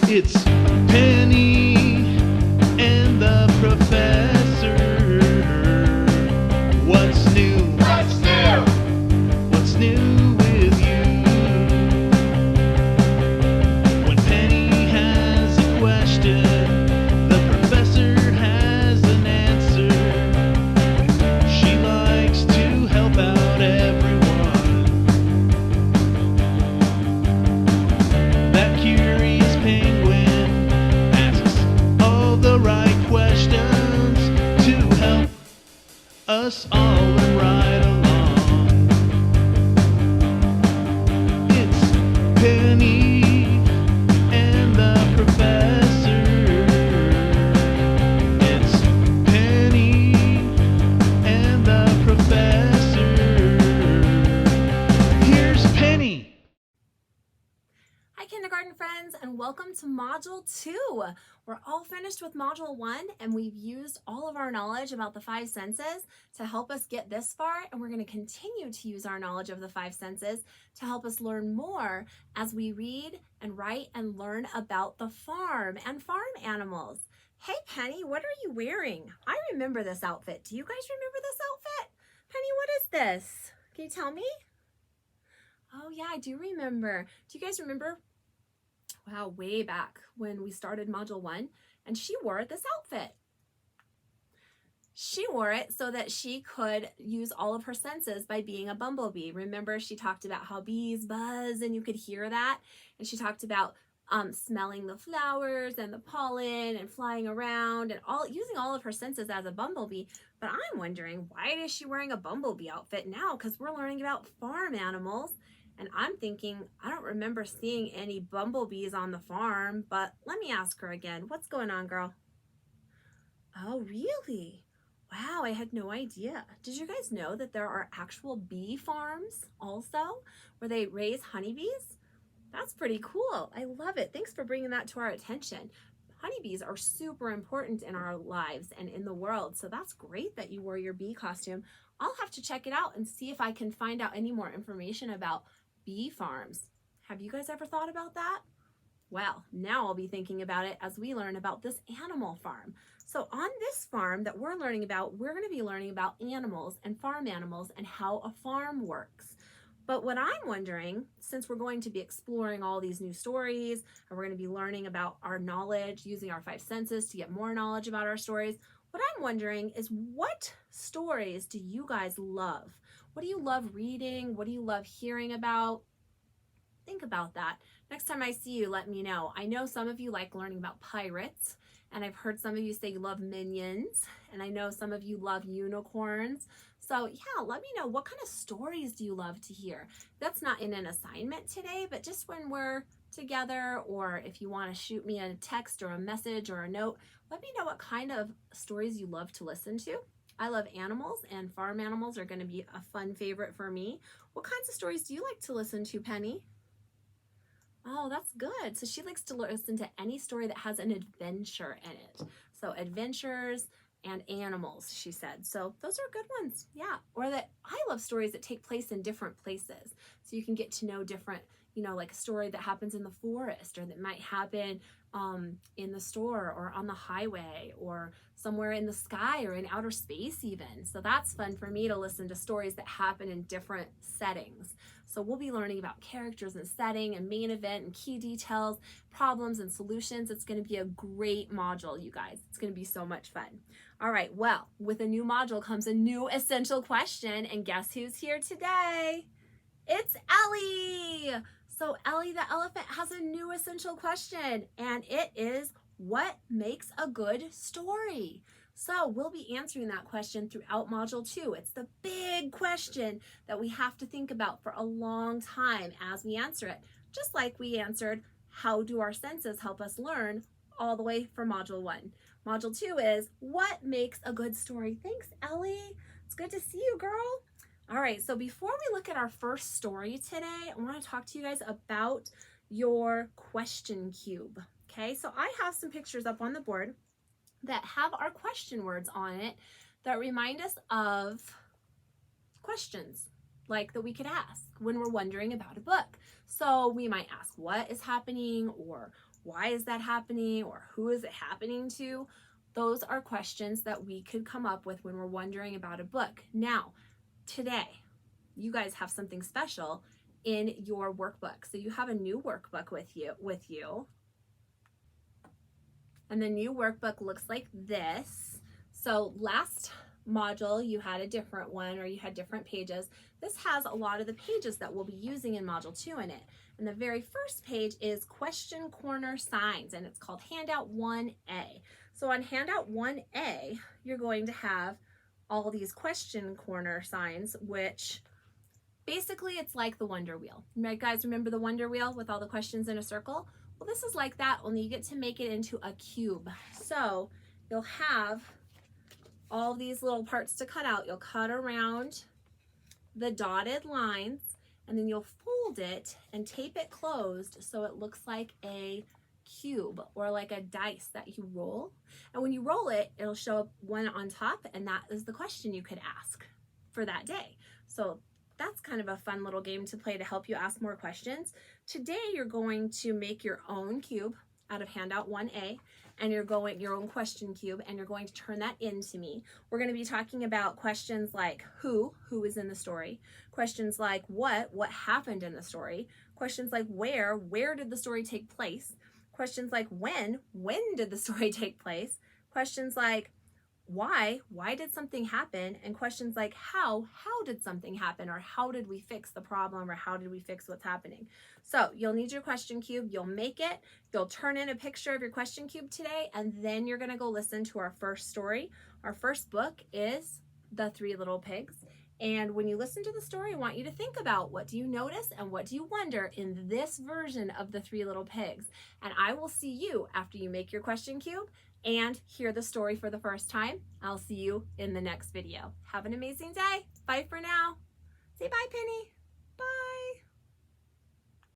It's Penny and the Professor. What's new? What's new? What's new with you? When Penny has a question, the Professor has an answer. She likes to help out everyone. That curious penguin asks all the right questions to help us all learn right along. It's Penny and the Professor. It's Penny and the Professor. Here's Penny. Hi, kindergarten friends, and welcome to Module 2. We're all finished with Module 1, and we've used all of our knowledge about the five senses to help us get this far, and we're going to continue to use our knowledge of the five senses to help us learn more as we read and write and learn about the farm and farm animals. Hey, Penny, what are you wearing? I remember this outfit. Do you guys remember this outfit? Penny, what is this? Can you tell me? Oh, yeah, I do remember. Do you guys remember? Wow, way back when we started Module 1, and she wore this outfit. She wore it so that she could use all of her senses by being a bumblebee. Remember, she talked about how bees buzz and you could hear that. And she talked about smelling the flowers and the pollen and flying around and using all of her senses as a bumblebee. But I'm wondering, why is she wearing a bumblebee outfit now? Because we're learning about farm animals. And I'm thinking, I don't remember seeing any bumblebees on the farm, but let me ask her again. What's going on, girl? Oh, really? Wow, I had no idea. Did you guys know that there are actual bee farms also where they raise honeybees? That's pretty cool. I love it. Thanks for bringing that to our attention. Honeybees are super important in our lives and in the world, so that's great that you wore your bee costume. I'll have to check it out and see if I can find out any more information about bee farms. Have you guys ever thought about that? Well, now I'll be thinking about it as we learn about this animal farm. So on this farm that we're learning about, we're going to be learning about animals and farm animals and how a farm works. But what I'm wondering, since we're going to be exploring all these new stories and we're going to be learning about our knowledge, using our five senses to get more knowledge about our stories, what I'm wondering is, what stories do you guys love? What do you love reading? What do you love hearing about? Think about that. Next time I see you, let me know. I know some of you like learning about pirates, and I've heard some of you say you love minions, and I know some of you love unicorns. So yeah, let me know, what kind of stories do you love to hear? That's not in an assignment today, but just when we're together, or if you want to shoot me a text or a message or a note, let me know what kind of stories you love to listen to. I love animals, and farm animals are going to be a fun favorite for me. What kinds of stories do you like to listen to, Penny? Oh, that's good. So she likes to listen to any story that has an adventure in it. So adventures and animals, she said. So those are good ones. Yeah. Or that I love stories that take place in different places. So you can get to know different, like a story that happens in the forest, or that might happen in the store or on the highway or somewhere in the sky or in outer space even. So that's fun for me to listen to stories that happen in different settings. So we'll be learning about characters and setting and main event and key details, problems and solutions. It's going to be a great module, you guys. It's going to be so much fun. All right, well, with a new module comes a new essential question, and guess who's here today? It's Ellie. So Ellie the elephant has a new essential question, and it is, what makes a good story? So we'll be answering that question throughout Module 2. It's the big question that we have to think about for a long time as we answer it, just like we answered, how do our senses help us learn, all the way from Module 1. Module 2 is, what makes a good story? Thanks, Ellie. It's good to see you, girl. All right, so before we look at our first story today, I want to talk to you guys about your question cube. Okay, so I have some pictures up on the board that have our question words on it that remind us of questions like that we could ask when we're wondering about a book. So we might ask, what is happening, or why is that happening, or who is it happening to? Those are questions that we could come up with when we're wondering about a book. Now, today, you guys have something special in your workbook. So you have a new workbook with you. And the new workbook looks like this. So last module, you had a different one, or you had different pages. This has a lot of the pages that we'll be using in module 2 in it. And the very first page is question corner signs, and it's called handout 1A. So on handout 1A, you're going to have all these question corner signs, which basically it's like the Wonder Wheel. You guys remember the Wonder Wheel with all the questions in a circle? Well, this is like that, only you get to make it into a cube. So you'll have all these little parts to cut out. You'll cut around the dotted lines, and then you'll fold it and tape it closed so it looks like a cube, or like a dice that you roll. And when you roll it, it'll show up one on top, and that is the question you could ask for that day. So that's kind of a fun little game to play to help you ask more questions. Today, you're going to make your own cube out of handout 1A, and your own question cube, and you're going to turn that into me. We're going to be talking about questions like who is in the story, questions like what happened in the story, questions like where did the story take place, questions like when did the story take place, questions like why did something happen, and questions like how did something happen, or how did we fix the problem, or how did we fix what's happening. So you'll need your question cube, you'll make it, you'll turn in a picture of your question cube today, and then you're gonna go listen to our first story. Our first book is The Three Little Pigs. And when you listen to the story, I want you to think about, what do you notice and what do you wonder in this version of The Three Little Pigs? And I will see you after you make your question cube and hear the story for the first time. I'll see you in the next video. Have an amazing day. Bye for now. Say bye, Penny.